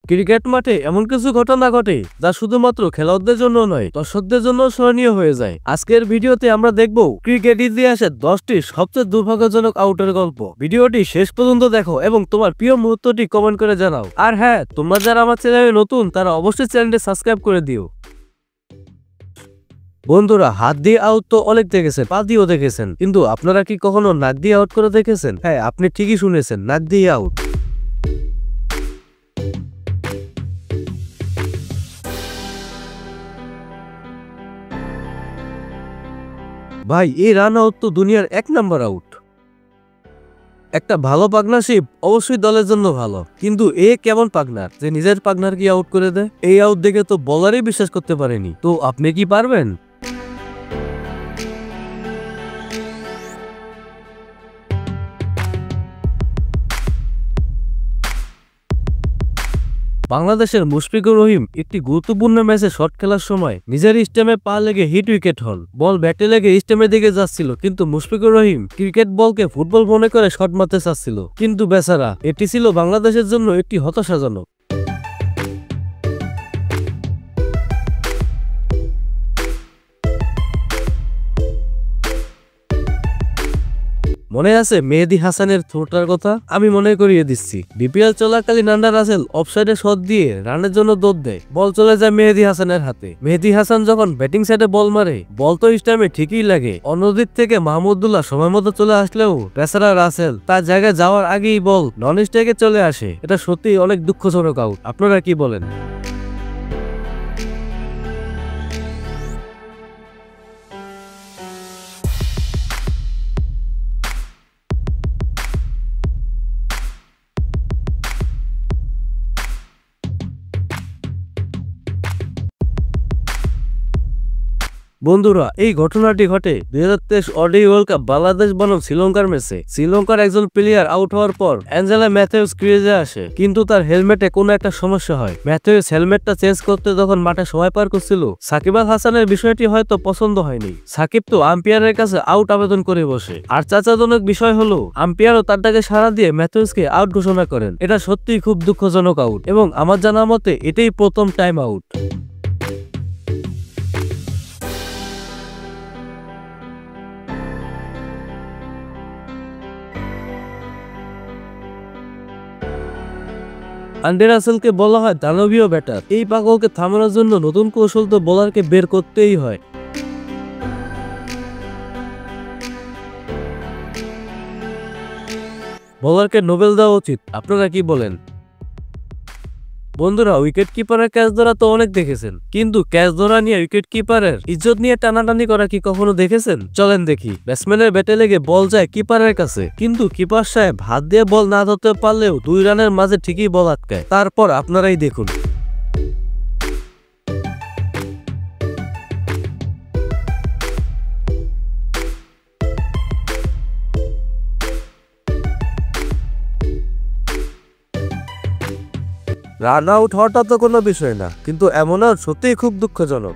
Cricket মাঠে এমন কিছু ঘটনা ঘটে যা শুধুমাত্র খেলোয়াড়দের জন্য নয়, দর্শকদের জন্য স্মরণীয় হয়ে যায়। আজকের ভিডিওতে আমরা দেখব ক্রিকেট ইতিহাসের 10টি সবচেয়ে দুর্ভাগ্যজনক আউটের গল্প। ভিডিওটি শেষ পর্যন্ত দেখো এবং তোমার প্রিয় মুহূর্তটি কমেন্ট করে জানাও। আর হ্যাঁ, তোমরা যারা আমার চ্যানেলে নতুন তারা অবশ্যই চ্যানেলটি সাবস্ক্রাইব করে দিও। বন্ধুরা, হাত দিয়ে আউট তো অনেক দেখেছেন, পা দিয়েও দেখেছেন, কিন্তু আপনারা কি কখনো নাক দিয়ে আউট করে দেখেছেন? হ্যাঁ, আপনি ঠিকই শুনেছেন, নাক দিয়ে আউট। ভাই, এই রান আউট তো দুনিয়ার 1 নাম্বার আউট। একটা ভালো পার্টনারশিপ অবশ্যই দলের জন্য ভালো, কিন্তু এ কেমন পার্টনার যে নিজের পার্টনার কি আউট করে দেয়? এই আউট দেখে তো বলারই বিশ্বাস করতে পারেনি। তো আপনি কি পারবেন? বাংলাদেশের মুশফিকুর রহিম একটি গুরুত্বপূর্ণ ম্যাচে শট খেলার সময় নিজের স্টেমে পা লেগে হিট উইকেট হন। বল ব্যাটে লেগে স্টেমের দিকে যাচ্ছিল, কিন্তু মুশফিকুর রহিম ক্রিকেট বলকে ফুটবল মনে করে শট মারতে চাচ্ছিল। কিন্তু বেচারা, এটি ছিল বাংলাদেশের জন্য একটি হতাশাজনক। মনে আছে মেহেদী হাসানের থ্রোটার কথা? আমি মনে করিয়ে দিচ্ছি। বিপিএল চলাকালীন আন্ডার রাসেল অফসাইডে শট দিয়ে রানের জন্য দৌড় দেয়, বল চলে যায় মেহেদী হাসানের হাতে। মেহেদী হাসান যখন ব্যাটিং সাইডে বল মারে, বল তো স্টাম্পে ঠিকই লাগে। অন্যদিক থেকে মাহমুদুল্লাহ সময় মতো চলে আসলেও বেচারা রাসেল তার জায়গায় যাওয়ার আগেই বল নন স্ট্রাইকে চলে আসে। এটা সত্যি অনেক দুঃখজনক আউট। আপনারা কি বলেন? বন্ধুরা, এই ঘটনাটি ঘটে 2023 ওডিআই ওয়ার্ল্ড কাপ বাংলাদেশ বনাম শ্রীলঙ্কার ম্যাচে। শ্রীলঙ্কার একজন প্লেয়ার আউট হওয়ার পর অ্যাঞ্জেলা ম্যাথিউস ক্রিজে আসে, কিন্তু তার হেলমেটে কোনো একটা সমস্যা হয়। ম্যাথিউস হেলমেটটা চেঞ্জ করতে যখন মাঠে সময় পার করছিল, সাকিব আল হাসানের বিষয়টি হয়তো পছন্দ হয়নি। সাকিব তো আম্পায়ারের কাছে আউট আবেদন করে বসে। আর চাচাজনক বিষয় হলো, আম্পায়ারও তার ডাকে সাড়া দিয়ে ম্যাথিউসকে আউট ঘোষণা করেন। এটা সত্যিই খুব দুঃখজনক আউট, এবং আমার জানা মতে এটাই প্রথম টাইম আউট। আন্ডে রাসেলকে বলা হয় দানবীয় ব্যাটার। এই পাগলকে থামানোর জন্য নতুন কৌশল তো বোলারকে বের করতেই হয়। বোলারকে নোবেল দেওয়া উচিত। আপনারা কি বলেন? বন্ধুরা, উইকেট কিপারের ক্যাচ ধরা তো অনেক দেখেছেন, কিন্তু ক্যাচ ধরা নিয়ে উইকেট কিপারের ইজ্জত নিয়ে টানাটানি করা কি কখনো দেখেছেন? চলেন দেখি। ব্যাটসম্যানের ব্যাটে লেগে বল যায় কিপারের কাছে, কিন্তু কিপার সাহেব হাত দিয়ে বল না ধরতে পারলেও 2 রানের মাঝে ঠিকই বল আটকায়। তারপর আপনারাই দেখুন। রান আউট হওয়াটা তো কোনো বিষয় না, কিন্তু এমন আউট সত্যিই খুব দুঃখজনক।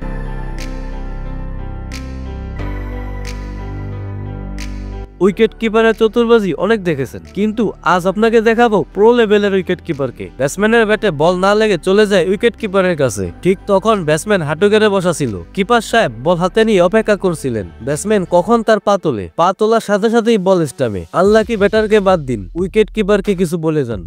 উইকেট কিপারের চতুরবাজি অনেক দেখেছেন, কিন্তু আজ আপনাকে দেখাবো প্রো লেভেলের উইকেট কিপারকে। ব্যাটসম্যানের ব্যাটে বল না লেগে চলে যায় উইকেট কিপারের কাছে। ঠিক তখন ব্যাটসম্যান হাঁটু গেড়ে বসা ছিল। কিপার সাহেব বল হাতে নিয়ে অপেক্ষা করছিলেন ব্যাটসম্যান কখন তার পা তোলে। পা তোলার সাথে সাথেই বল স্টাম্পে। আনলাকি ব্যাটারকে বাদ দিন, উইকেট কিপারকে কিছু বলে যান।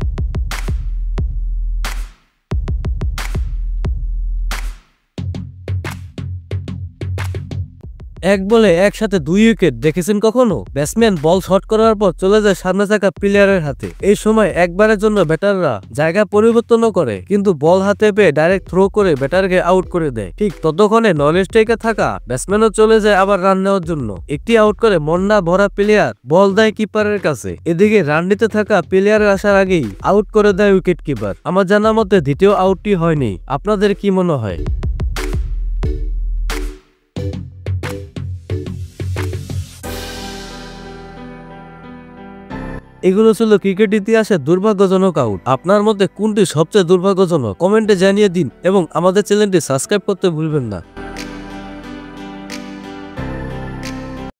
এক বলে একসাথে 2 উইকেট দেখেছেন কখনো? ব্যাটসম্যান বল শট করার পর চলে যায় সামনে থাকা প্লেয়ারের হাতে। এই সময় একবারের জন্য ব্যাটাররা জায়গা পরিবর্তনও করে, কিন্তু বল হাতে পেয়ে ডাইরেক্ট থ্রো করে ব্যাটারকে আউট করে দেয়। ঠিক ততক্ষণে নন স্ট্রাইকে থাকা ব্যাটসম্যানও চলে যায় আবার রান নেওয়ার জন্য। একটি আউট করে মন্না ভরা প্লেয়ার বল দেয় কিপারের কাছে। এদিকে রান নিতে থাকা প্লেয়ারের আসার আগেই আউট করে দেয় উইকেট কিপার। আমার জানা মতে দ্বিতীয় আউটটি হয়নি। আপনাদের কি মনে হয়? এগুলো ছিল ক্রিকেট ইতিহাসের দুর্ভাগ্যজনক আউট। আপনার মধ্যে কোনটি সবচেয়ে দুর্ভাগ্যজনক কমেন্টে জানিয়ে দিন, এবং আমাদের চ্যানেলটি সাবস্ক্রাইব করতে ভুলবেন না।